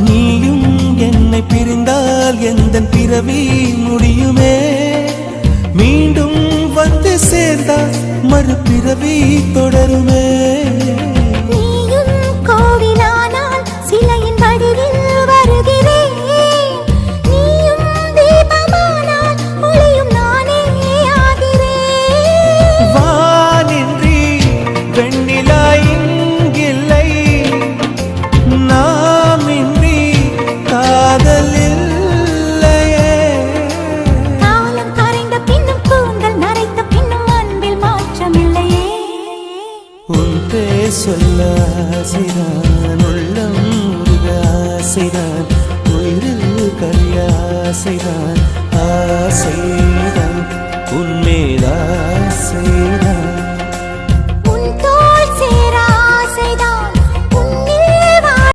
நீயும் என்னை பிரிந்தால் எந்தன் பிறவி முடியுமே. மீண்டும் வந்து சேர்ந்தால் மறுபிறவி தொடருமே. நீயும் கோவிலானால் சிலையின் வடிவில் வருகிறேன். நீயும் தீபமானால் ஒளியும் நானே ஆகிறேன். வானின்றி வெண்ணிலா இங்கில்லை, நாமின்றி காதல் இல்லையே. காலம் கரைந்த பின்னும் கூந்தல் நரைத்த பின்னும் அன்பில் மாற்றமில்லையே. உன் பேர் சொல்ல ஆசைதான், உள்ளம் முருக ஆசைதான், உயிரில் கரிய ஆசைதான், ஆசைதான்.